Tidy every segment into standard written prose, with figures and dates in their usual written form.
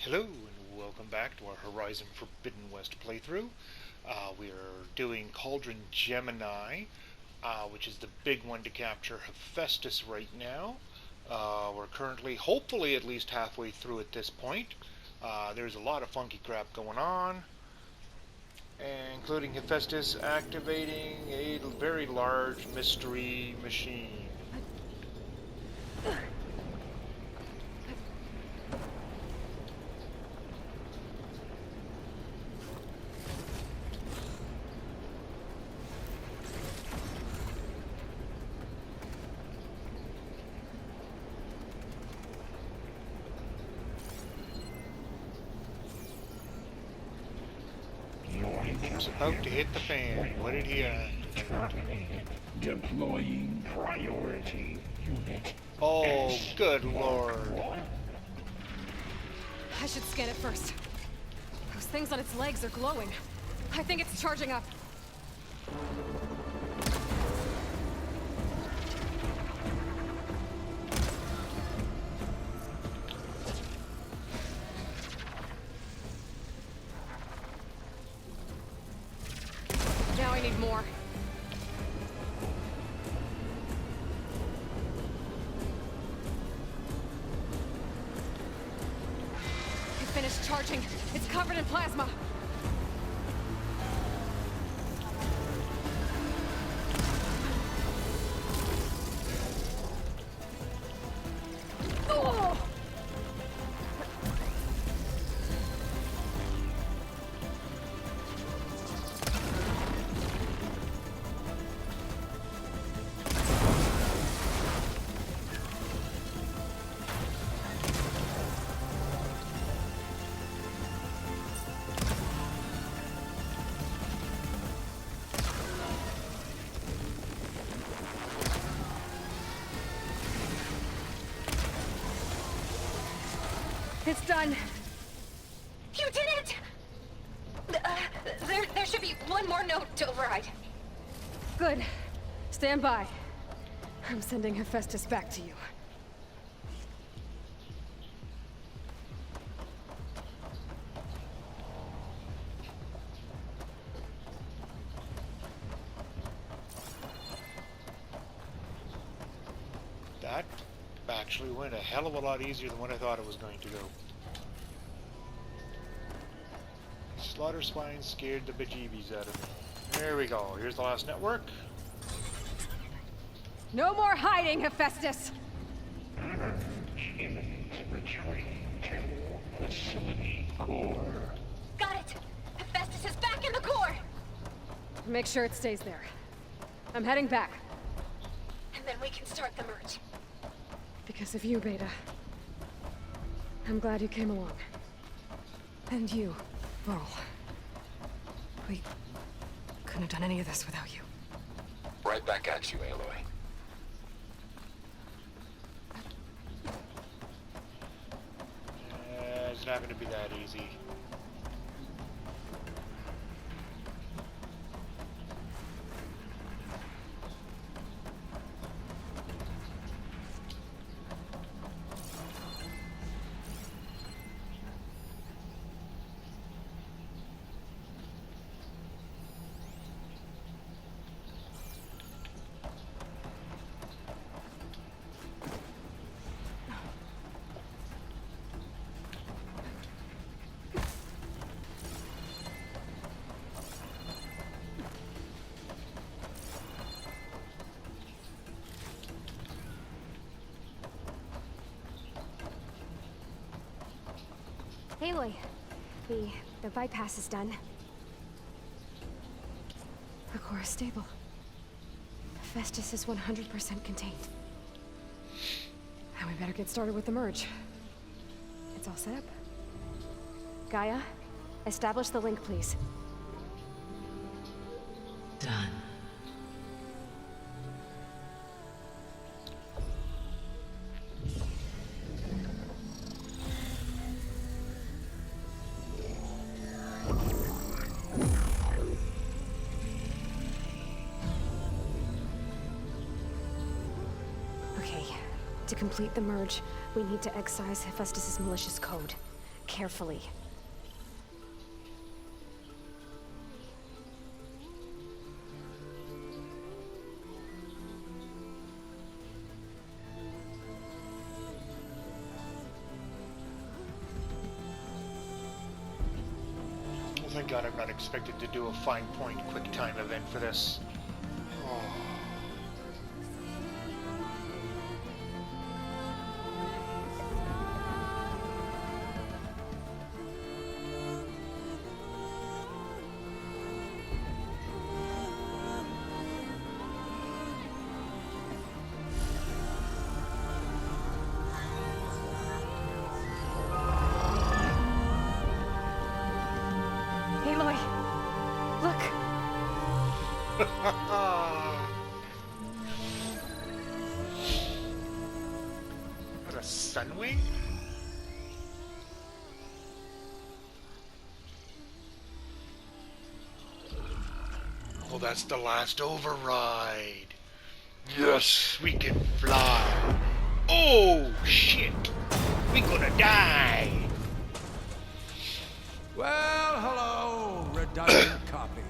Hello and welcome back to our Horizon Forbidden West playthrough. We are doing Cauldron Gemini, which is the big one to capture Hephaestus right now. We're currently, hopefully, at least halfway through at this point. There's a lot of funky crap going on, including Hephaestus activating a very large mystery machine. It's about to hit the fan. What did he Deploying priority unit. Oh, good lord. I should scan it first. Those things on its legs are glowing. I think it's charging up. Now I need more. It finished charging. It's covered in plasma. Oh! It's done. You did it! There should be one more note to override. Good. Stand by. I'm sending Hephaestus back to you. That actually went a hell of a lot easier than what I thought it was going to go. Slaughter spine scared the bejeebies out of me. There we go. Here's the last network. No more hiding, Hephaestus! Imminent retreat to facility core. Got it! Hephaestus is back in the core! Make sure it stays there. I'm heading back. And then we can start the merge. Because of you, Beta. I'm glad you came along. And you, Varl. We couldn't have done any of this without you. Right back at you, Aloy. It's not going to be that easy. Aloy, the bypass is done. The core is stable. Hephaestus is 100% contained. And we better get started with the merge. It's all set up. Gaia, establish the link, please. Done. Okay, to complete the merge, we need to excise Hephaestus' malicious code. carefully. Well, thank God I'm not expected to do a fine point quick time event for this. Oh. Aloy! Look! What, a sunwing? Oh, that's the last override. Yes, we can fly. Oh, shit. We gonna die. Well, hello, redundant copy.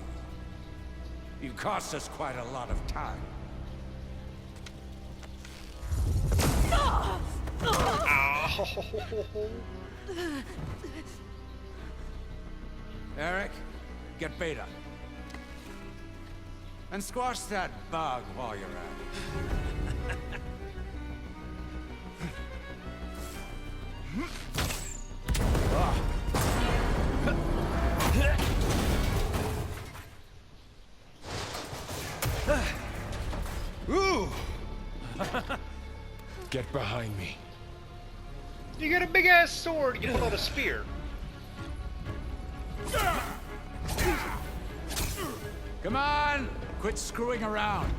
You cost us quite a lot of time. Ow. Eric, get Beta. And squash that bug while you're at it. Ooh! Get behind me. You got a big ass sword. You can pull out a spear. Come on! Quit screwing around.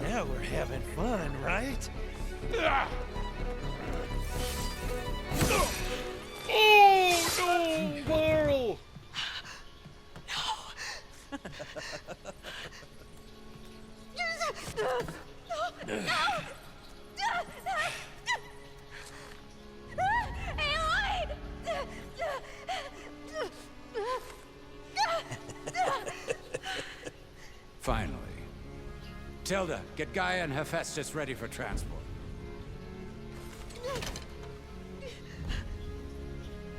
Now we're having fun, right? Oh no, Varl! Finally. Tilda, get Gaia and Hephaestus ready for transport.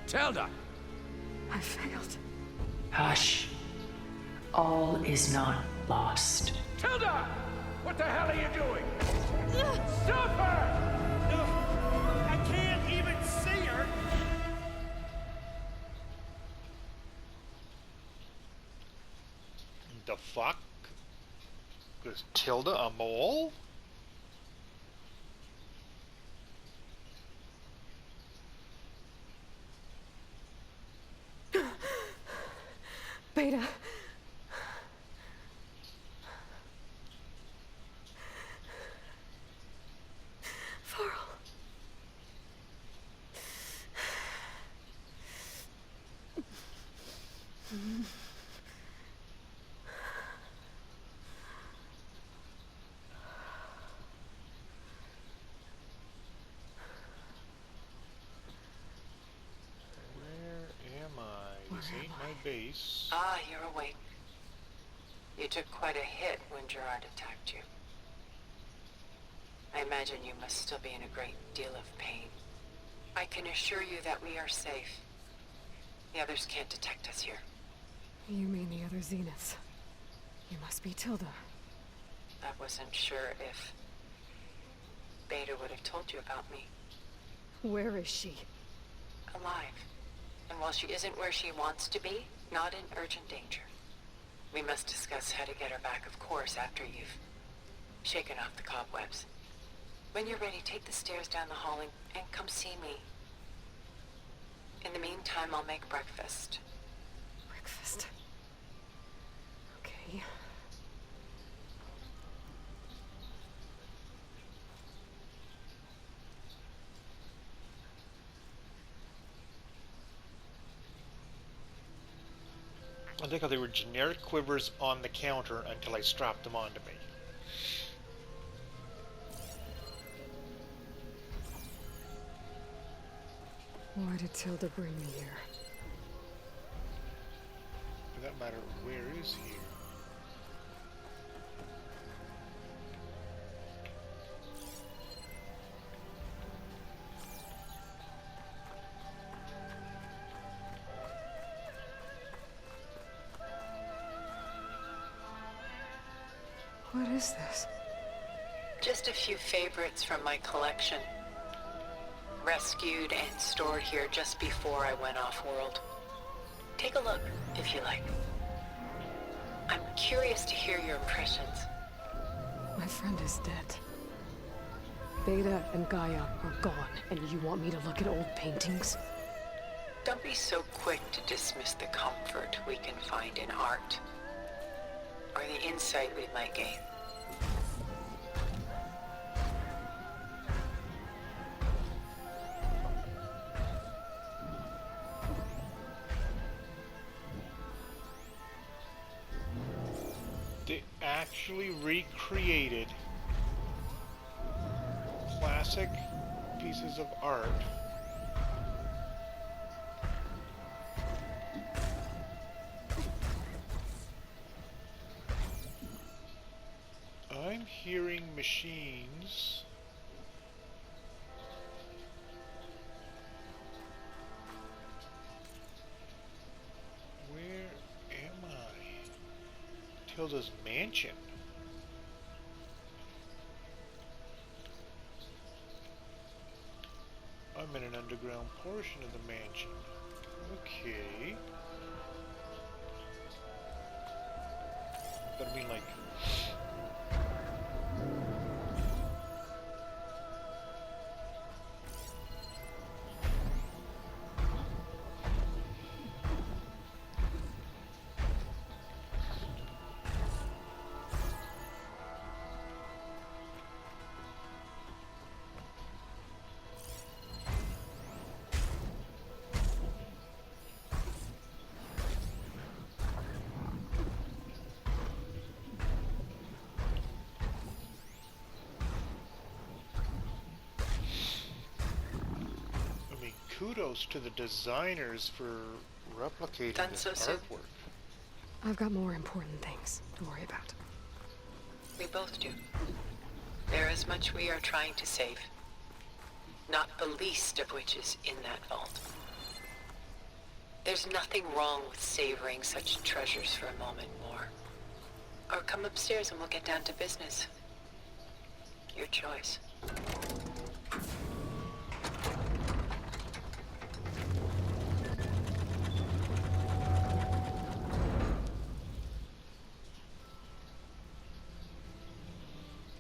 Tilda! I failed. Hush. All is not lost. Tilda! What the hell are you doing? Stop her! I can't even see her! The fuck? Is Tilda a mole? Beta. Varl. Where am I? This ain't my base. Ah, you're awake. You took quite a hit when Gerard attacked you. I imagine you must still be in a great deal of pain. I can assure you that we are safe. The others can't detect us here. You mean the other Zeniths? You must be Tilda. I wasn't sure if Beta would have told you about me. Where is she? Alive. And while she isn't where she wants to be, not in urgent danger. We must discuss how to get her back, of course, after you've shaken off the cobwebs. When you're ready, take the stairs down the hall and come see me. In the meantime, I'll make breakfast. Breakfast. Okay. I think how they were generic quivers on the counter until I strapped them onto me. Why did Tilda bring me here? For that matter, where is here? What is this? Just a few favorites from my collection. Rescued and stored here just before I went off-world. Take a look, if you like. I'm curious to hear your impressions. My friend is dead. Beta and Gaia are gone, and you want me to look at old paintings? Don't be so quick to dismiss the comfort we can find in art, or the insight we might gain. They actually recreated classic pieces of art. I'm hearing machines. Where am I? Tilda's mansion. I'm in an underground portion of the mansion. Okay. But I mean, like... kudos to the designers for replicating Done this so soon. artwork. I've got more important things to worry about. We both do. There is much we are trying to save. Not the least of which is in that vault. There's nothing wrong with savoring such treasures for a moment more. Or come upstairs and we'll get down to business. Your choice.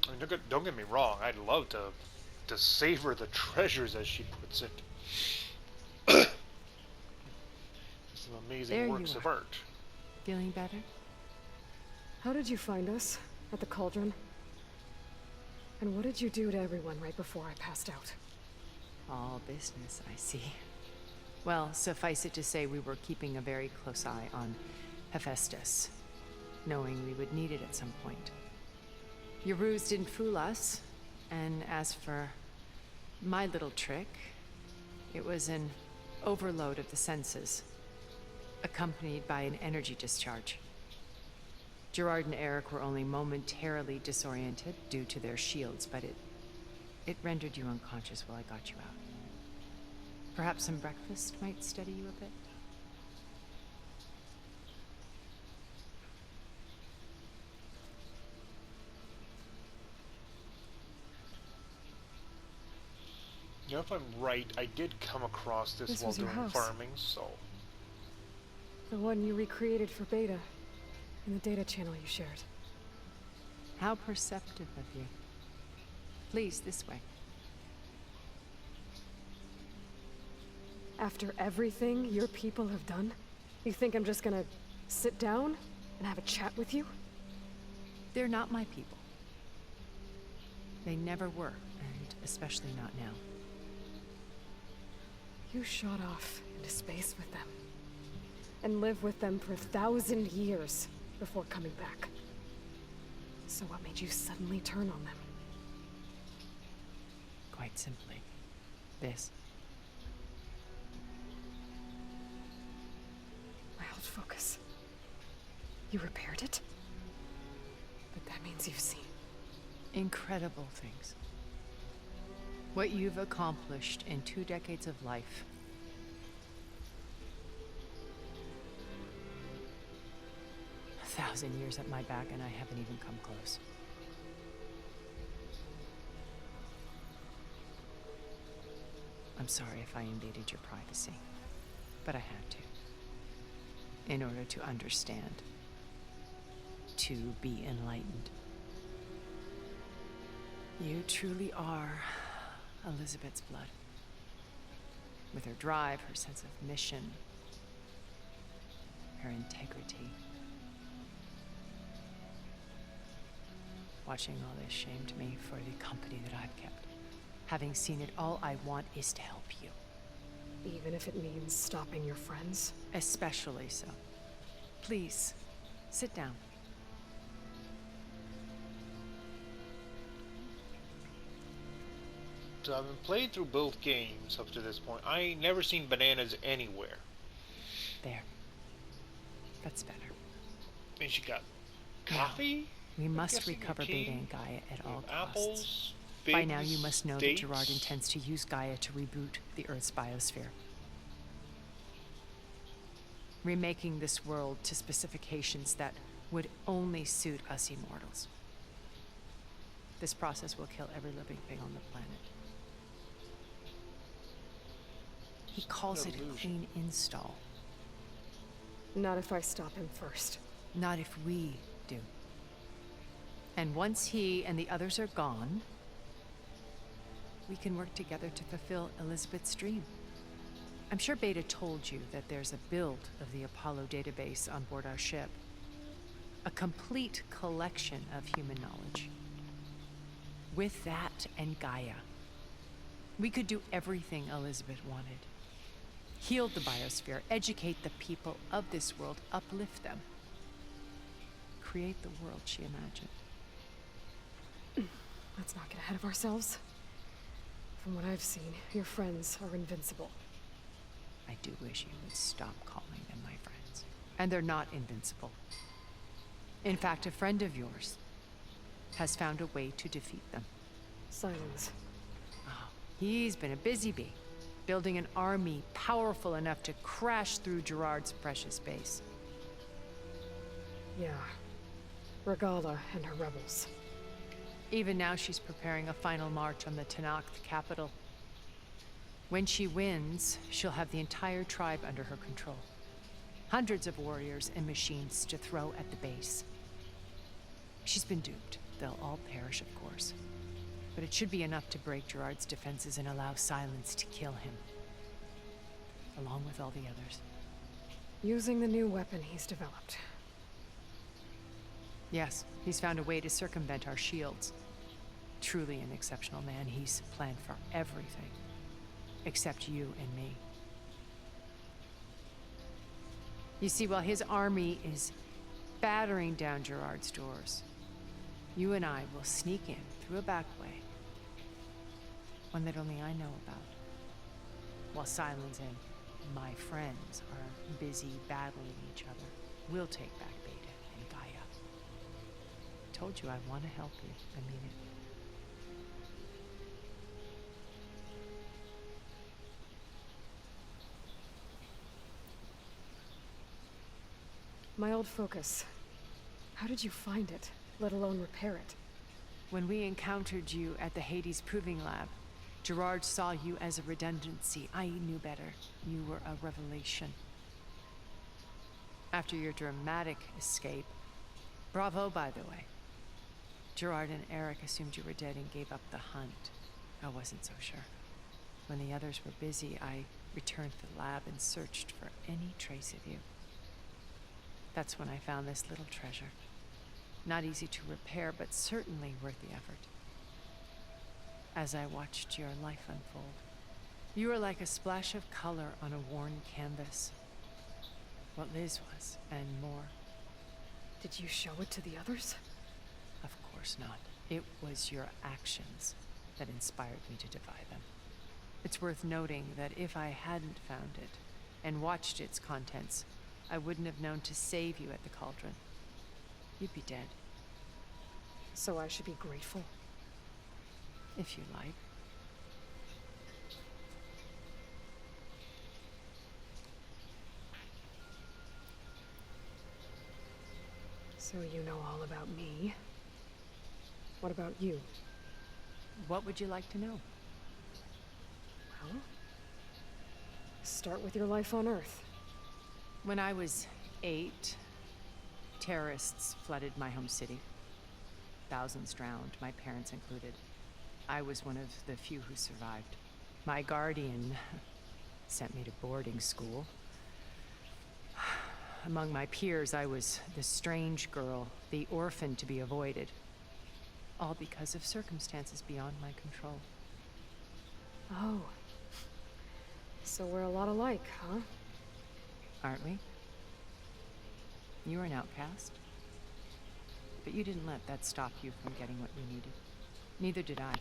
I mean, don't get me wrong, I'd love to savor the treasures, as she puts it. Some amazing There you works of are. art. Feeling better? How did you find us? At the cauldron? And what did you do to everyone right before I passed out? All business, I see. Well, suffice it to say we were keeping a very close eye on Hephaestus, knowing we would need it at some point. Your ruse didn't fool us, and as for my little trick, it was an overload of the senses, accompanied by an energy discharge. Gerard and Eric were only momentarily disoriented due to their shields, but it rendered you unconscious while I got you out. Perhaps some breakfast might steady you a bit? You know, if I'm right, I did come across this This while was your doing house. farming, so... The one you recreated for Beta, in the data channel you shared. How perceptive of you. Please, this way. After everything your people have done, you think I'm just gonna sit down and have a chat with you? They're not my people. They never were, and especially not now. You shot off into space with them, and lived with them for 1,000 years before coming back. So what made you suddenly turn on them? Quite simply, this. focus. You repaired it? But that means you've seen... Incredible things. What you've accomplished in 2 decades of life. A 1,000 years at my back and I haven't even come close. I'm sorry if I invaded your privacy, but I had to. In order to understand. To be enlightened. You truly are Elizabeth's blood. With her drive, her sense of mission, her integrity. Watching all this shamed me for the company that I've kept. Having seen it, all I want is to help you. Even if it means stopping your friends? Especially so. Please, sit down. So I've been played through both games up to this point. I ain't never seen bananas anywhere. There. That's better. And she got coffee? We I'm must guessing, recover or tea? Beta and Gaia at all costs. Apples, By now figs, you must know that dates. Gerard intends to use Gaia to reboot the Earth's biosphere. Remaking this world to specifications that would only suit us immortals. This process will kill every living thing on the planet. He calls it a clean install. Not if I stop him first. Not if we do. And once he and the others are gone, we can work together to fulfill Elizabeth's dream. I'm sure Beta told you that there's a build of the Apollo database on board our ship. A complete collection of human knowledge. With that and Gaia, we could do everything Elizabeth wanted. Heal the biosphere, educate the people of this world, uplift them. Create the world she imagined. Let's not get ahead of ourselves. From what I've seen, your friends are invincible. I do wish you would stop calling them my friends. And they're not invincible. In fact, a friend of yours has found a way to defeat them. Silence. Oh, he's been a busy bee, building an army powerful enough to crash through Gerard's precious base. Yeah. Regala and her rebels. Even now she's preparing a final march on the Tenakth capital. When she wins, she'll have the entire tribe under her control. Hundreds of warriors and machines to throw at the base. She's been duped. They'll all perish, of course. But it should be enough to break Gerard's defenses and allow Silence to kill him. Along with all the others. Using the new weapon he's developed. Yes, he's found a way to circumvent our shields. Truly an exceptional man. He's planned for everything. Except you and me. You see, while his army is battering down Gerard's doors, you and I will sneak in through a back way. One that only I know about. While Silence and my friends are busy battling each other, we'll take back Beta and Gaia. I told you I want to help you. I mean it. My old focus. How did you find it, let alone repair it? When we encountered you at the Hades Proving Lab, Gerard saw you as a redundancy. I knew better. You were a revelation. After your dramatic escape, bravo, by the way. Gerard and Eric assumed you were dead and gave up the hunt. I wasn't so sure. When the others were busy, I returned to the lab and searched for any trace of you. That's when I found this little treasure. Not easy to repair, but certainly worth the effort. As I watched your life unfold, you were like a splash of color on a worn canvas. What Liz was, and more. Did you show it to the others? Of course not. It was your actions that inspired me to defy them. It's worth noting that if I hadn't found it and watched its contents, I wouldn't have known to save you at the cauldron. You'd be dead, So I should be grateful. if you like. So you know all about me. What about you? What would you like to know? Well, start with your life on Earth. When I was 8, terrorists flooded my home city. Thousands drowned, my parents included. I was one of the few who survived. My guardian sent me to boarding school. Among my peers, I was the strange girl, the orphan to be avoided. All because of circumstances beyond my control. Oh. So we're a lot alike, huh? Aren't we? You were an outcast. But you didn't let that stop you from getting what you needed. Neither did I.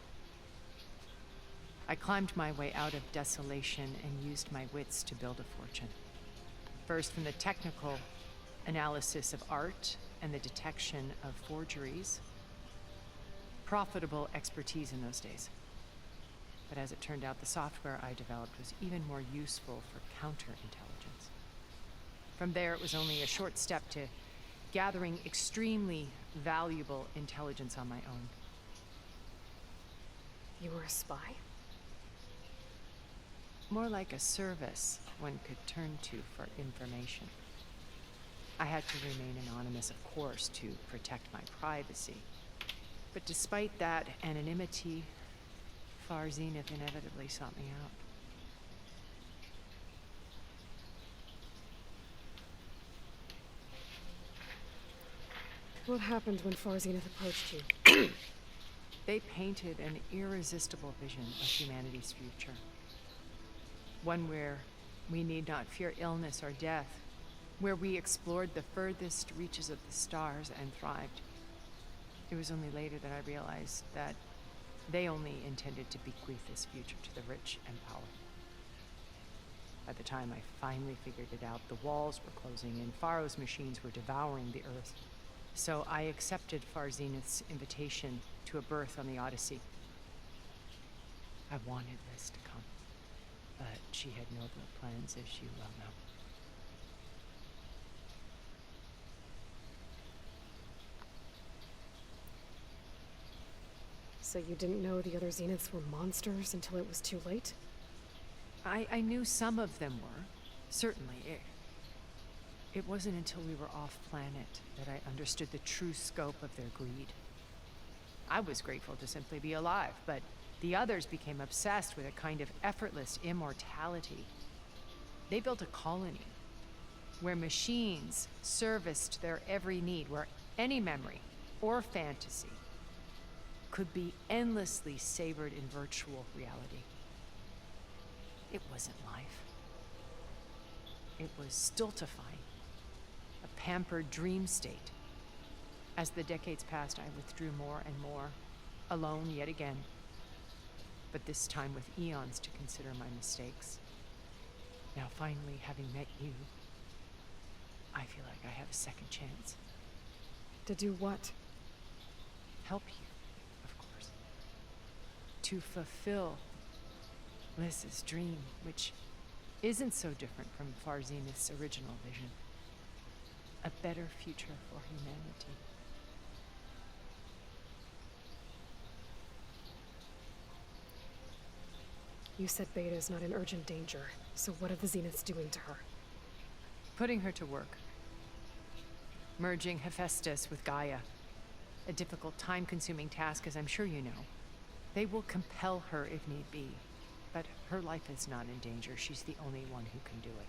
I climbed my way out of desolation and used my wits to build a fortune. First from the technical analysis of art and the detection of forgeries. Profitable expertise in those days. But as it turned out, the software I developed was even more useful for counterintelligence. From there, it was only a short step to gathering extremely valuable intelligence on my own. You were a spy? More like a service one could turn to for information. I had to remain anonymous, of course, to protect my privacy. But despite that anonymity, Far Zenith inevitably sought me out. What happened when Far Zenith approached you? They painted an irresistible vision of humanity's future. One where we need not fear illness or death, where we explored the furthest reaches of the stars and thrived. It was only later that I realized that they only intended to bequeath this future to the rich and powerful. By the time I finally figured it out, the walls were closing in, Pharaoh's machines were devouring the earth. So I accepted Far Zenith's invitation to a berth on the Odyssey. I wanted this to come, but she had nobler plans, as you well know. So you didn't know the other Zeniths were monsters until it was too late? I knew some of them were, certainly. It wasn't until we were off-planet that I understood the true scope of their greed. I was grateful to simply be alive, but the others became obsessed with a kind of effortless immortality. They built a colony where machines serviced their every need, where any memory or fantasy could be endlessly savored in virtual reality. It wasn't life. It was stultifying, a pampered dream state. As the decades passed, I withdrew more and more, alone yet again, but this time with eons to consider my mistakes. Now finally, having met you, I feel like I have a second chance. To do what? Help you, of course. To fulfill Liz's dream, which isn't so different from Far Zenith's original vision. A better future for humanity. You said Beta is not in urgent danger, so what are the Zeniths doing to her? Putting her to work. Merging Hephaestus with Gaia. A difficult, time-consuming task, as I'm sure you know. They will compel her if need be. But her life is not in danger. She's the only one who can do it.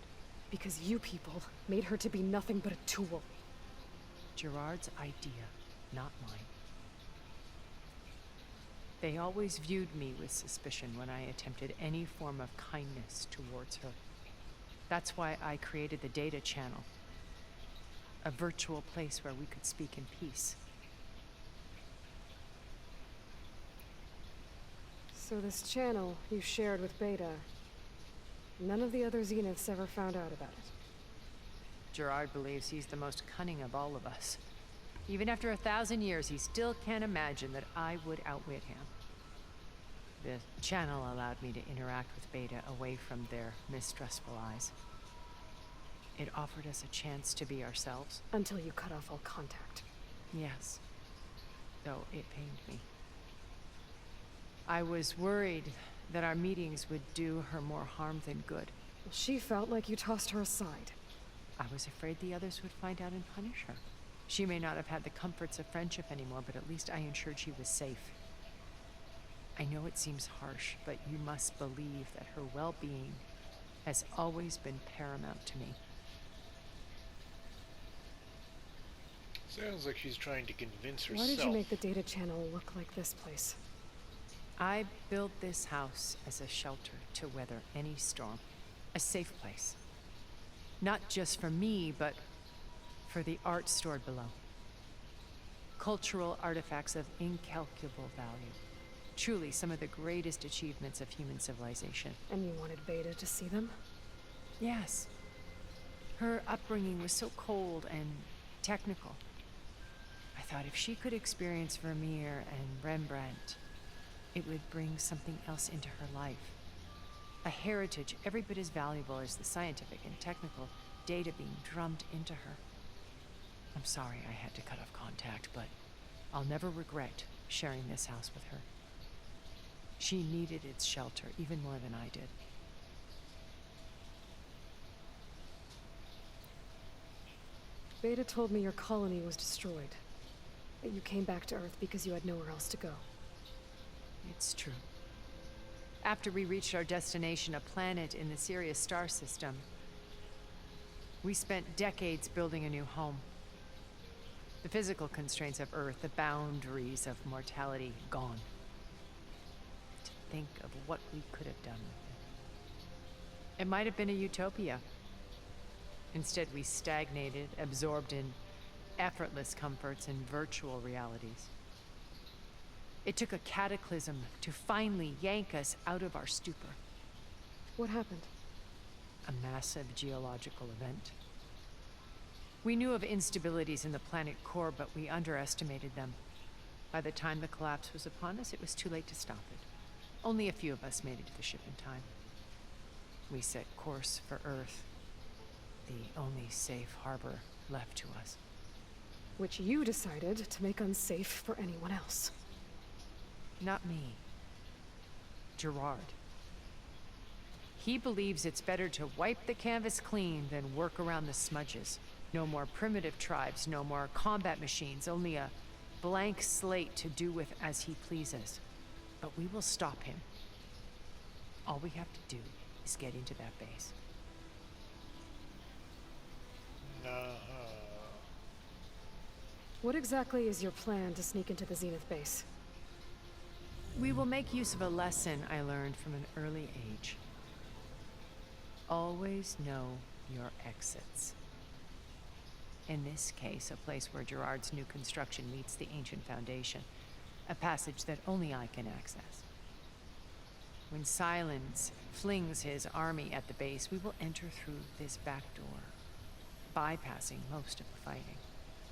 Because you people made her to be nothing but a tool. Gerard's idea, not mine. They always viewed me with suspicion when I attempted any form of kindness towards her. That's why I created the data channel. A virtual place where we could speak in peace. So this channel you shared with Beta, none of the other Zeniths ever found out about it? Gerard believes he's the most cunning of all of us. Even after 1,000 years, he still can't imagine that I would outwit him. The channel allowed me to interact with Beta away from their mistrustful eyes. It offered us a chance to be ourselves. Until you cut off all contact. Yes. Though it pained me. I was worried that our meetings would do her more harm than good. She felt like you tossed her aside. I was afraid the others would find out and punish her. She may not have had the comforts of friendship anymore, but at least I ensured she was safe. I know it seems harsh, but you must believe that her well-being has always been paramount to me. Sounds like she's trying to convince herself. Why did you make the data channel look like this place? I built this house as a shelter to weather any storm. A safe place. Not just for me, but for the art stored below. Cultural artifacts of incalculable value. Truly some of the greatest achievements of human civilization. And you wanted Beta to see them? Yes. Her upbringing was so cold and technical. I thought if she could experience Vermeer and Rembrandt, it would bring something else into her life. A heritage every bit as valuable as the scientific and technical data being drummed into her. I'm sorry I had to cut off contact, but I'll never regret sharing this house with her. She needed its shelter even more than I did. Beta told me your colony was destroyed. That you came back to Earth because you had nowhere else to go. It's true. After we reached our destination, a planet in the Sirius star system, we spent decades building a new home. The physical constraints of Earth, the boundaries of mortality, gone. To think of what we could have done with it. It might have been a utopia. Instead, we stagnated, absorbed in effortless comforts and virtual realities. It took a cataclysm to finally yank us out of our stupor. What happened? A massive geological event. We knew of instabilities in the planet core, but we underestimated them. By the time the collapse was upon us, it was too late to stop it. Only a few of us made it to the ship in time. We set course for Earth, the only safe harbor left to us. Which you decided to make unsafe for anyone else. Not me. Gerard. He believes it's better to wipe the canvas clean than work around the smudges. No more primitive tribes, no more combat machines, only a blank slate to do with as he pleases. But we will stop him. All we have to do is get into that base. What exactly is your plan to sneak into the Zenith base? We will make use of a lesson I learned from an early age. Always know your exits. In this case, a place where Gerard's new construction meets the ancient foundation. A passage that only I can access. When Silence flings his army at the base, we will enter through this back door, bypassing most of the fighting.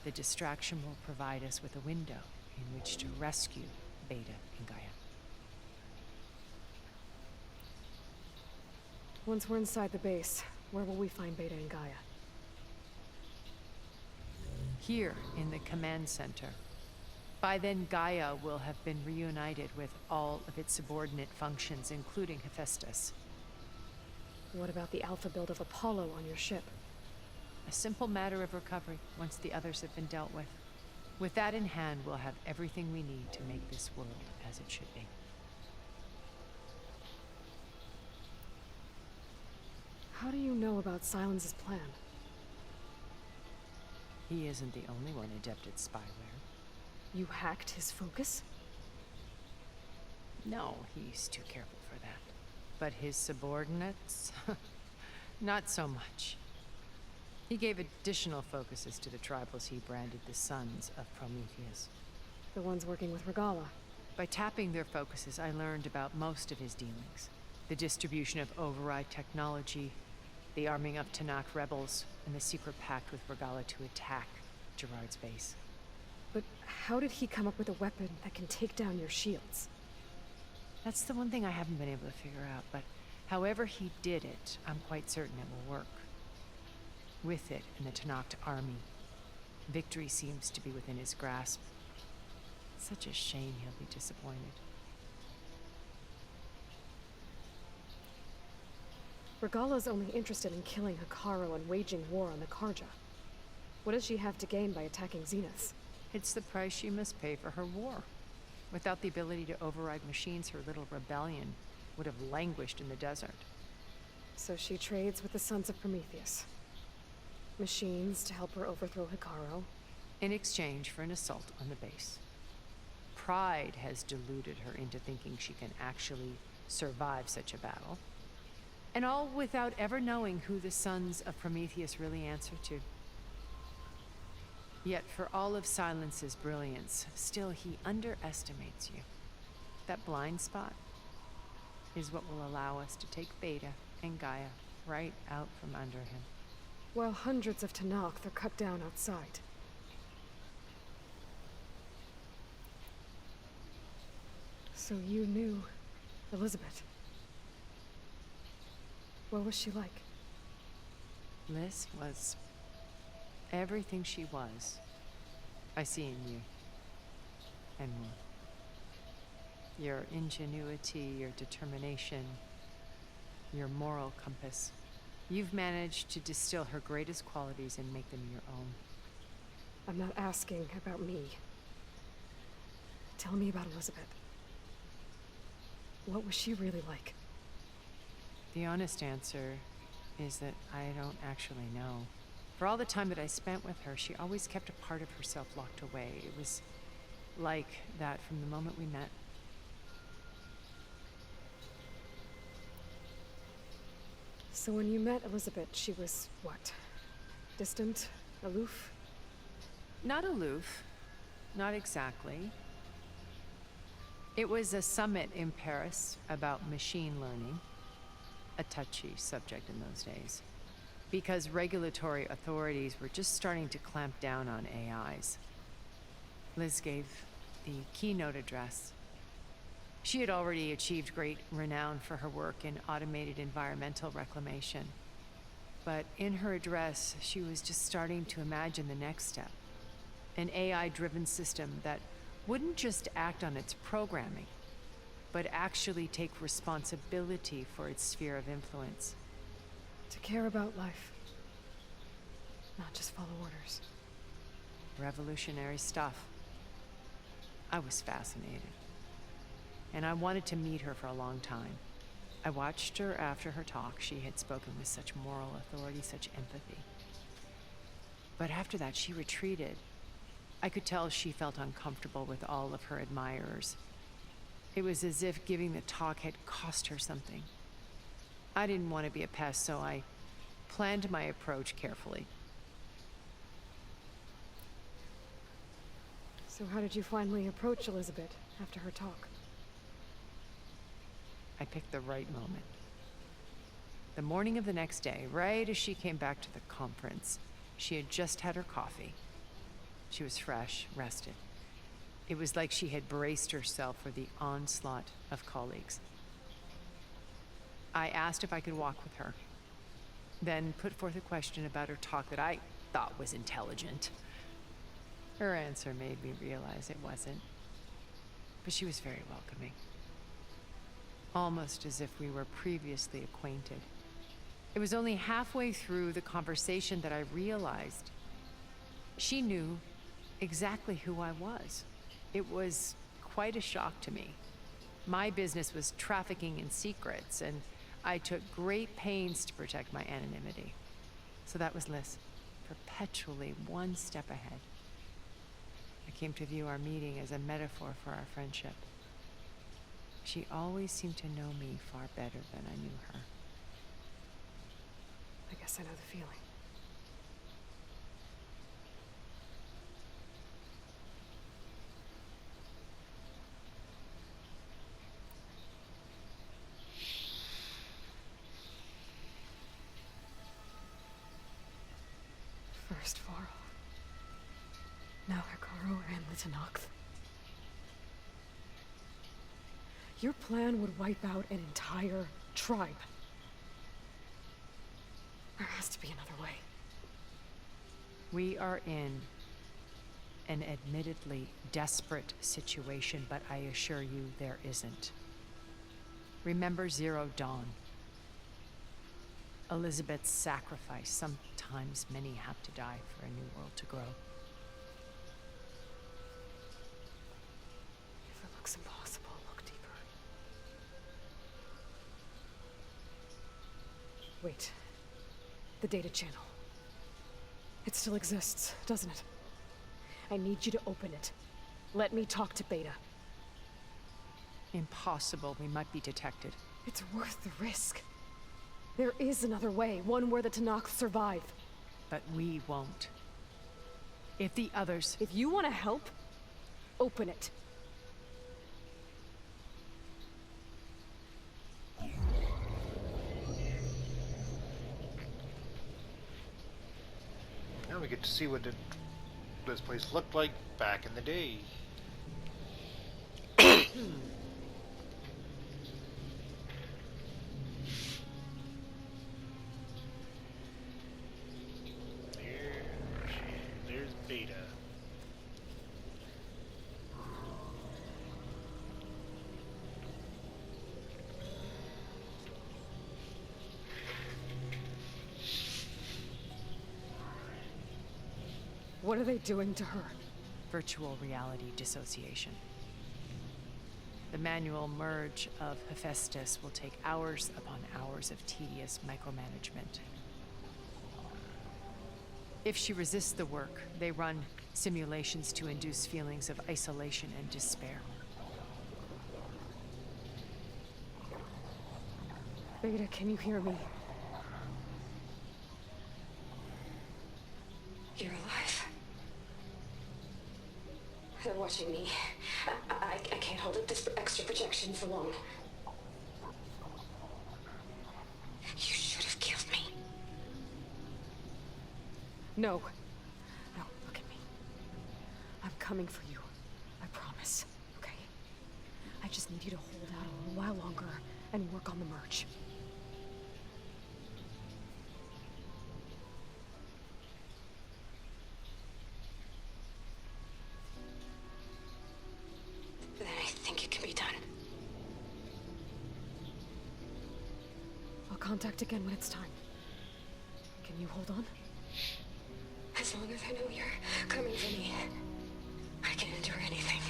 The distraction will provide us with a window in which to rescue Beta and Gaia. Once we're inside the base, where will we find Beta and Gaia? Here in the command center. By then, Gaia will have been reunited with all of its subordinate functions, including Hephaestus. What about the alpha build of Apollo on your ship? A simple matter of recovery once the others have been dealt with. With that in hand, we'll have everything we need to make this world as it should be. How do you know about Silence's plan? He isn't the only one adept at spyware. You hacked his focus? No, he's too careful for that. But his subordinates? Not so much. He gave additional focuses to the tribals he branded the Sons of Prometheus. The ones working with Regala. By tapping their focuses, I learned about most of his dealings. The distribution of override technology, the arming of Tanakh rebels and the secret pact with Regala to attack Gerard's base. But how did he come up with a weapon that can take down your shields? That's the one thing I haven't been able to figure out, but however he did it, I'm quite certain it will work. With it and the Tanakh army, victory seems to be within his grasp. Such a shame he'll be disappointed. Regala's only interested in killing Hekarro and waging war on the Karja. What does she have to gain by attacking Zenith? It's the price she must pay for her war. Without the ability to override machines, her little rebellion would have languished in the desert. So she trades with the Sons of Prometheus. Machines to help her overthrow Hekarro. In exchange for an assault on the base. Pride has deluded her into thinking she can actually survive such a battle. And all without ever knowing who the Sons of Prometheus really answer to. Yet for all of Silence's brilliance, still he underestimates you. That blind spot is what will allow us to take Beta and Gaia right out from under him. While hundreds of Tanakh are cut down outside. So you knew Elizabeth. What was she like? Liz was everything she was. I see in you. And more. Your ingenuity, your determination, your moral compass. You've managed to distill her greatest qualities and make them your own. I'm not asking about me. Tell me about Elizabeth. What was she really like? The honest answer is that I don't actually know. For all the time that I spent with her, she always kept a part of herself locked away. It was like that from the moment we met. So when you met Elizabeth, she was what? Distant? Aloof? Not aloof. Not exactly. It was a summit in Paris about machine learning. A touchy subject in those days. Because regulatory authorities were just starting to clamp down on AIs. Liz gave the keynote address. She had already achieved great renown for her work in automated environmental reclamation. But in her address, she was just starting to imagine the next step. An AI-driven system that wouldn't just act on its programming, but actually take responsibility for its sphere of influence. To care about life. Not just follow orders. Revolutionary stuff. I was fascinated. And I wanted to meet her for a long time. I watched her after her talk. She had spoken with such moral authority, such empathy. But after that, she retreated. I could tell she felt uncomfortable with all of her admirers. It was as if giving the talk had cost her something. I didn't want to be a pest, so I planned my approach carefully. So how did you finally approach Elizabeth after her talk? I picked the right moment. The morning of the next day, right as she came back to the conference, she had just had her coffee. She was fresh, rested. It was like she had braced herself for the onslaught of colleagues. I asked if I could walk with her, then put forth a question about her talk that I thought was intelligent. Her answer made me realize it wasn't, but she was very welcoming. Almost as if we were previously acquainted. It was only halfway through the conversation that I realized she knew exactly who I was. It was quite a shock to me. My business was trafficking in secrets, and I took great pains to protect my anonymity. So that was Liz, perpetually one step ahead. I came to view our meeting as a metaphor for our friendship. She always seemed to know me far better than I knew her. I guess I know the feeling. Sorrow and the Tenakth. Your plan would wipe out an entire tribe. There has to be another way. We are in an admittedly desperate situation, but I assure you there isn't. Remember Zero Dawn. Elizabeth's sacrifice. Sometimes many have to die for a new world to grow. If it looks impossible, look deeper. Wait. The data channel. It still exists, doesn't it? I need you to open it. Let me talk to Beta. Impossible. We might be detected. It's worth the risk. There is another way, one where the Tenakth survive. But we won't. If the others... If you want to help, open it. Now we get to see what this place looked like back in the day. There's Beta. What are they doing to her? Virtual reality dissociation. The manual merge of Hephaestus will take hours upon hours of tedious micromanagement. If she resists the work, they run simulations to induce feelings of isolation and despair. Beta, can you hear me? You're alive. They're watching me. I can't hold up this extra projection for long. You should have killed me. No. No, look at me. I'm coming for you. I promise, okay? I just need you to hold out a little while longer and work on the merge. Then I think it can be done. I'll contact again when it's time. Can you hold on? As long as I know you're coming for me, I can endure anything.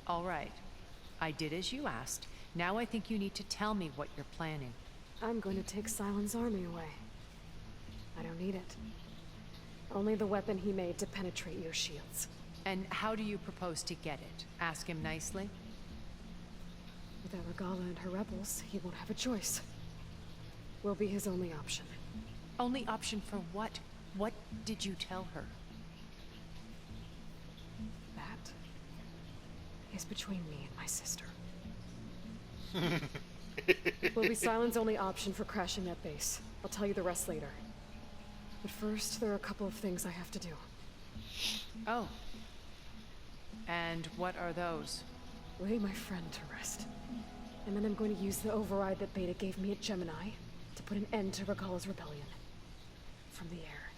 All right. I did as you asked. Now I think you need to tell me what you're planning. I'm going to take Silent's army away. I don't need it. Only the weapon he made to penetrate your shields. And how do you propose to get it? Ask him nicely? Without Regala and her rebels, he won't have a choice. We'll be his only option. Only option for what? What did you tell her? That is between me and my sister. Will be Silent's only option for crashing that base. I'll tell you the rest later. But first, there are a couple of things I have to do. Oh. And what are those? Lay my friend to rest. And then I'm going to use the override that Beta gave me at Gemini to put an end to Regala's rebellion. From the air.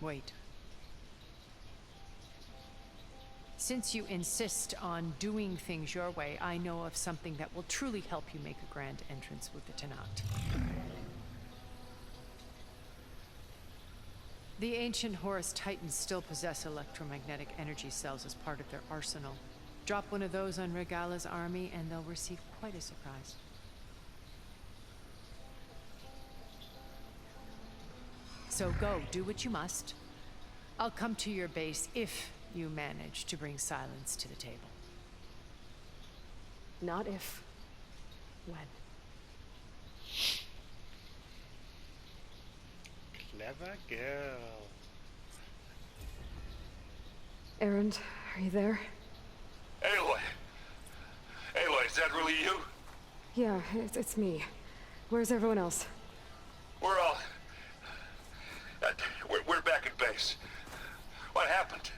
Wait. Since you insist on doing things your way, I know of something that will truly help you make a grand entrance with the Tenakth. The ancient Horus Titans still possess electromagnetic energy cells as part of their arsenal. Drop one of those on Regala's army and they'll receive quite a surprise. So go, do what you must. I'll come to your base if you manage to bring Silence to the table. Not if. When. Clever girl. Erend, are you there? Aloy! Aloy, is that really you? Yeah, it's me. Where's everyone else? We're all... we're back at base. What happened?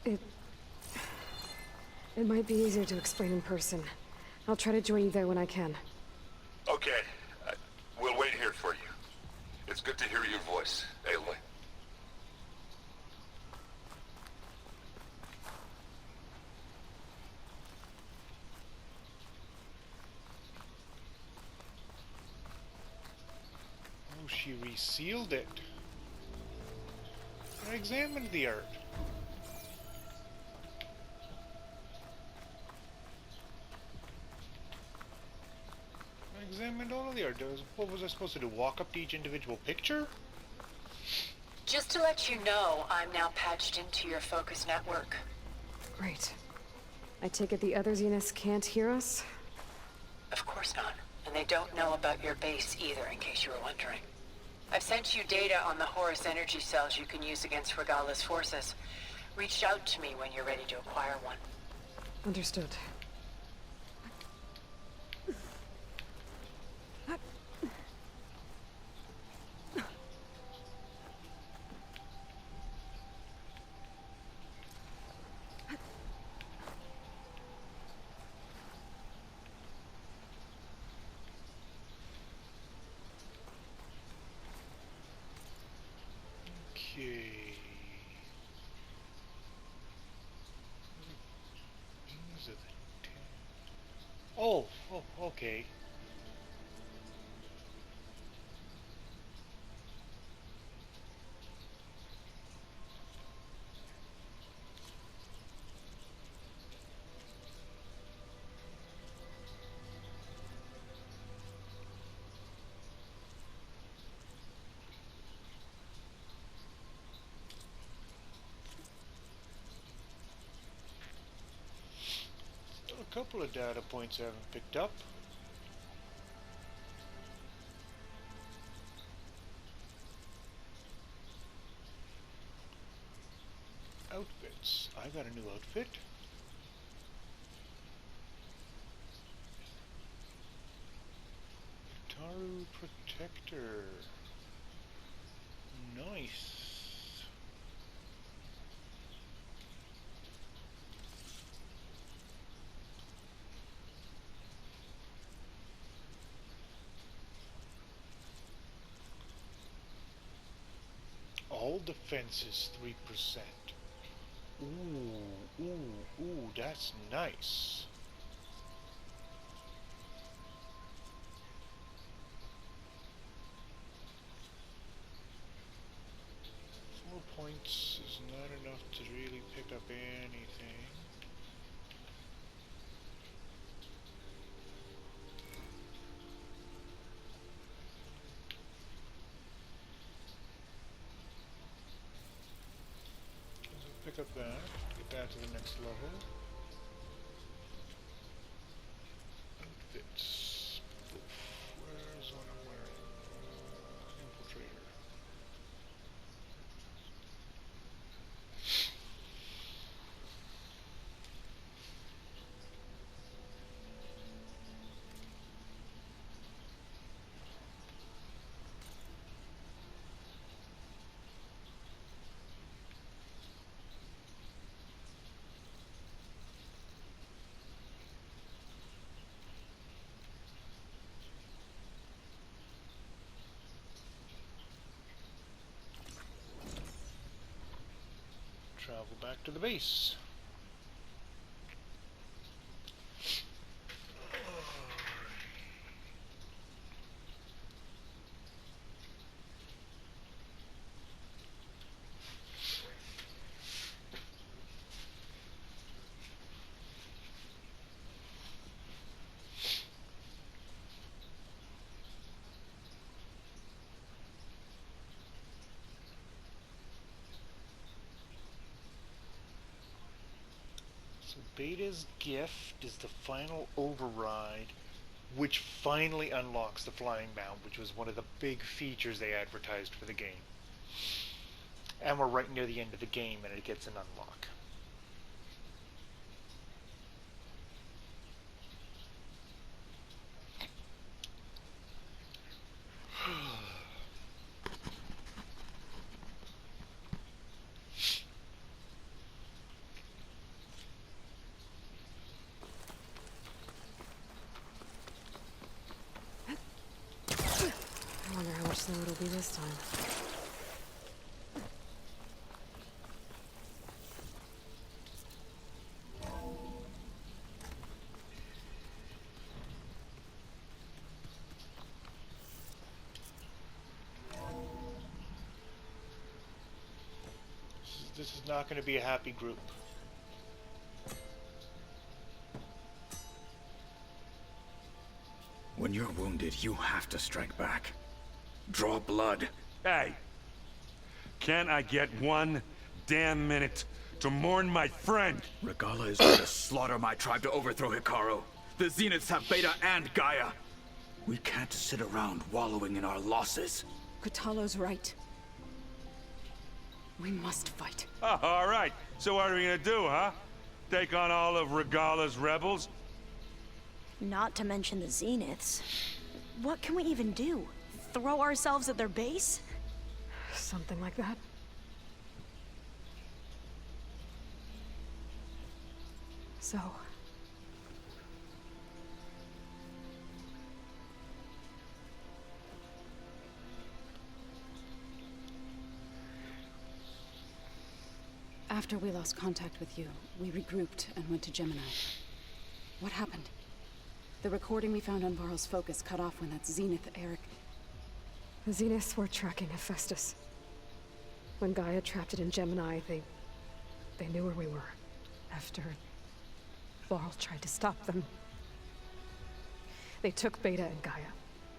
It might be easier to explain in person. I'll try to join you there when I can. Okay. We'll wait here for you. It's good to hear your voice, Aloy. Oh, she resealed it. I examined the art. I examined all of the art. What was I supposed to do? Walk up to each individual picture? Just to let you know, I'm now patched into your focus network. Great. I take it the other Zeniths can't hear us? Of course not. And they don't know about your base either, in case you were wondering. I've sent you data on the Horus energy cells you can use against Regala's forces. Reach out to me when you're ready to acquire one. Understood. Okay. Oh, okay. A couple of data points I haven't picked up. Outfits. I got a new outfit. Taru Protector. Nice. All defenses 3%. Ooh, that's nice. 4 points is not enough to really pick up anything. Pick up that, get that to the next level. Outfits. Where's what I'm wearing? Infiltrator. Travel back to the base. So Beta's gift is the final override, which finally unlocks the flying mount, which was one of the big features they advertised for the game. And we're right near the end of the game and it gets an unlock. much though it'll be this time. This is not going to be a happy group. When you're wounded, you have to strike back. Draw blood. Hey! Can't I get one damn minute to mourn my friend? Regalla is going to slaughter my tribe to overthrow Hikaru. The Zeniths have Beta and Gaia. We can't sit around wallowing in our losses. Kotallo's right. We must fight. Oh, all right. So what are we gonna do, huh? Take on all of Regalla's rebels? Not to mention the Zeniths. What can we even do? Throw ourselves at their base? Something like that. So... After we lost contact with you, we regrouped and went to Gemini. What happened? The recording we found on Varl's focus cut off when that Zenith Eric... The Zeniths were tracking Hephaestus. When Gaia trapped it in Gemini, they knew where we were. After Varl tried to stop them. They took Beta and Gaia.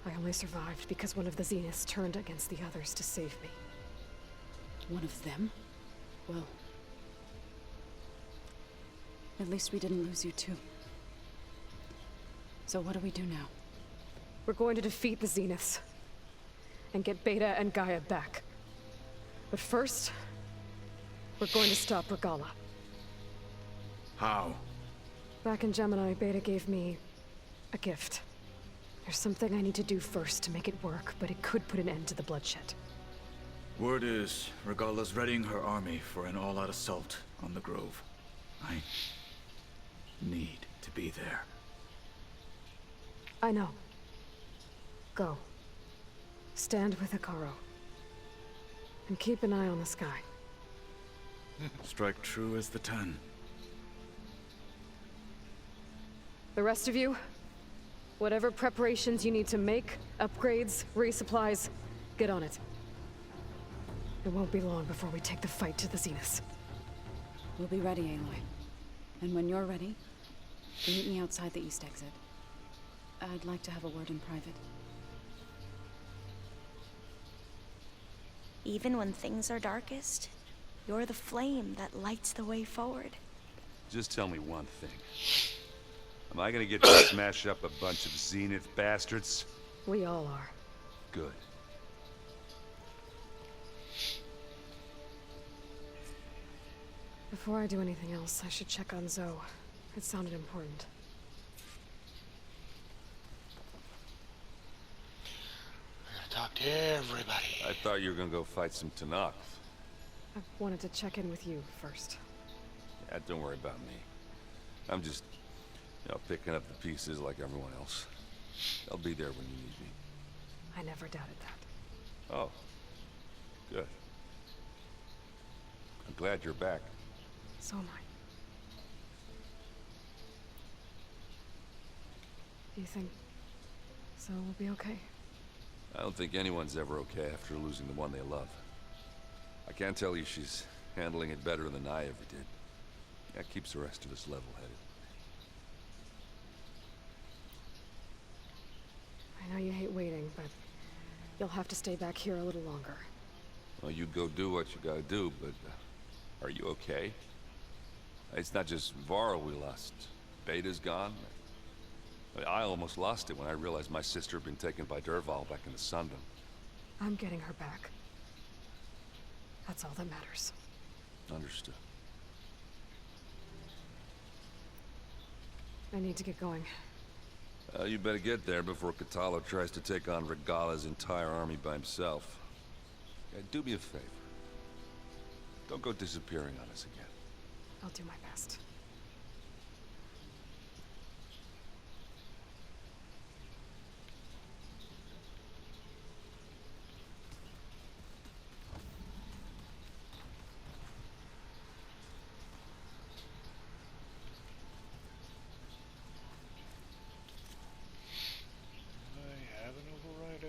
I only survived because one of the Zeniths turned against the others to save me. One of them? Well... At least we didn't lose you too. So what do we do now? We're going to defeat the Zeniths. And get Beta and Gaia back. But first, we're going to stop Regalla. How? Back in Gemini, Beta gave me a gift. There's something I need to do first to make it work, but it could put an end to the bloodshed. Word is, Regalla's readying her army for an all-out assault on the Grove. I need to be there. I know. Go. Stand with Hikaru. And keep an eye on the sky. Strike true as the 10. The rest of you, whatever preparations you need to make, upgrades, resupplies, get on it. It won't be long before we take the fight to the Zeniths. We'll be ready, Aloy. And when you're ready, meet me outside the east exit. I'd like to have a word in private. Even when things are darkest, you're the flame that lights the way forward. Just tell me one thing. Am I gonna get to smash up a bunch of Zenith bastards? We all are. Good. Before I do anything else, I should check on Zoe. It sounded important. I'm gonna talk to everybody. I thought you were gonna go fight some Tanakh. I wanted to check in with you first. Yeah, don't worry about me. I'm just, picking up the pieces like everyone else. I'll be there when you need me. I never doubted that. Oh. Good. I'm glad you're back. So am I. Do you think Zoe will be okay? I don't think anyone's ever okay after losing the one they love. I can't tell you she's handling it better than I ever did. That keeps the rest of us level-headed. I know you hate waiting, but you'll have to stay back here a little longer. Well, you go do what you gotta do, but are you okay? It's not just Varl we lost. Beta's gone. I almost lost it when I realized my sister had been taken by Dervahl back in the Sundom. I'm getting her back. That's all that matters. Understood. I need to get going. You better get there before Kotallo tries to take on Regalla's entire army by himself. Do me a favor. Don't go disappearing on us again. I'll do my best.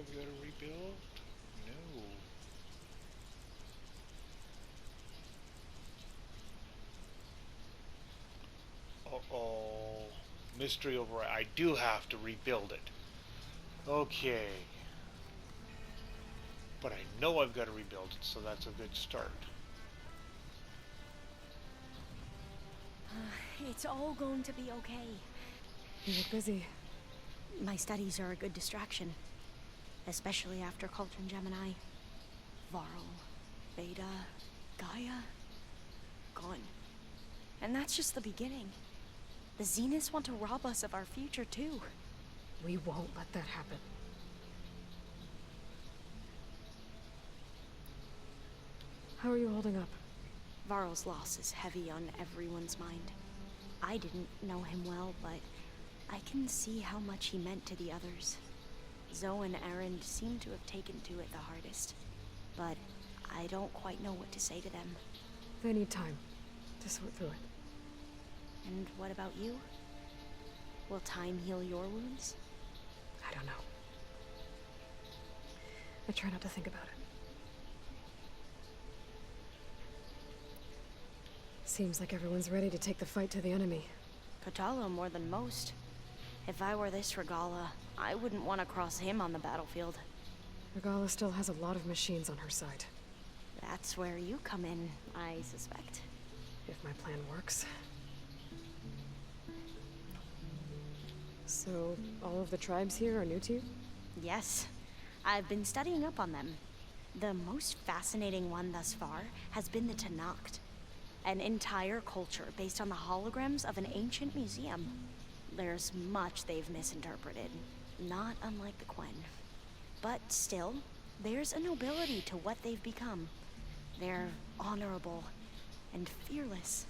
I've got to rebuild? No. Uh-oh. Mystery override. I do have to rebuild it. Okay. But I know I've got to rebuild it, so that's a good start. It's all going to be okay. You look busy. My studies are a good distraction. Especially after Cauldron Gemini. Varl, Beta, Gaia, gone. And that's just the beginning. The Zeniths want to rob us of our future, too. We won't let that happen. How are you holding up? Varl's loss is heavy on everyone's mind. I didn't know him well, but I can see how much he meant to the others. Zoe and Aaron seem to have taken to it the hardest, but I don't quite know what to say to them. They need time to sort through it. And what about you? Will time heal your wounds? I don't know. I try not to think about it. Seems like everyone's ready to take the fight to the enemy. Patalo more than most. If I were this Regala, I wouldn't want to cross him on the battlefield. Regala still has a lot of machines on her side. That's where you come in, I suspect. If my plan works. So, all of the tribes here are new to you? Yes. I've been studying up on them. The most fascinating one thus far has been the Tenakth. An entire culture based on the holograms of an ancient museum. There's much they've misinterpreted, not unlike the Quen. But still, there's a nobility to what they've become. They're honorable and fearless.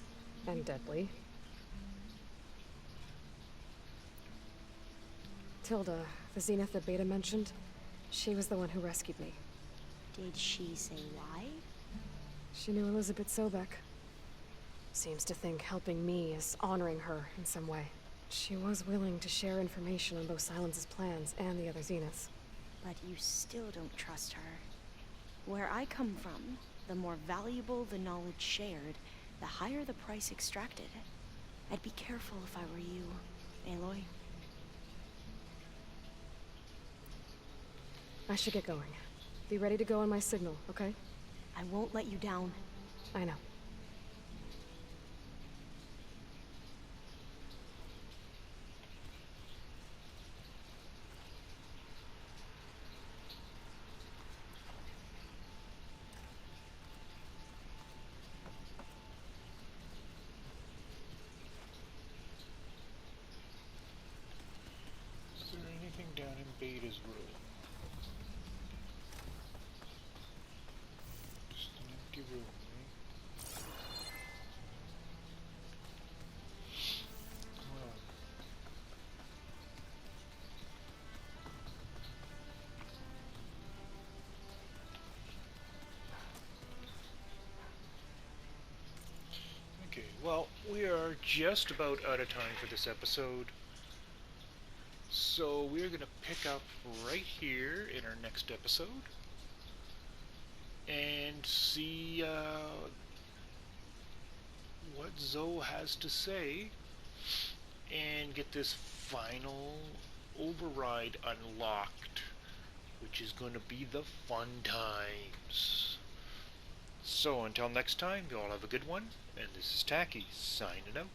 And deadly. Tilda, the Zenith that Beta mentioned, she was the one who rescued me. Did she say why? She knew Elizabeth Sobek. Seems to think helping me is honoring her in some way. She was willing to share information on both Silence's plans and the other Zeniths. But you still don't trust her. Where I come from, the more valuable the knowledge shared, the higher the price extracted. I'd be careful if I were you, Aloy. I should get going. Be ready to go on my signal, okay? I won't let you down. I know. Is there anything down in Beta's room? Just an empty room, right? Well. Okay, well, we are just about out of time for this episode. So we're going to pick up right here in our next episode and see what Zoe has to say and get this final override unlocked, which is going to be the fun times. So until next time, you all have a good one, and this is Tacky, signing out.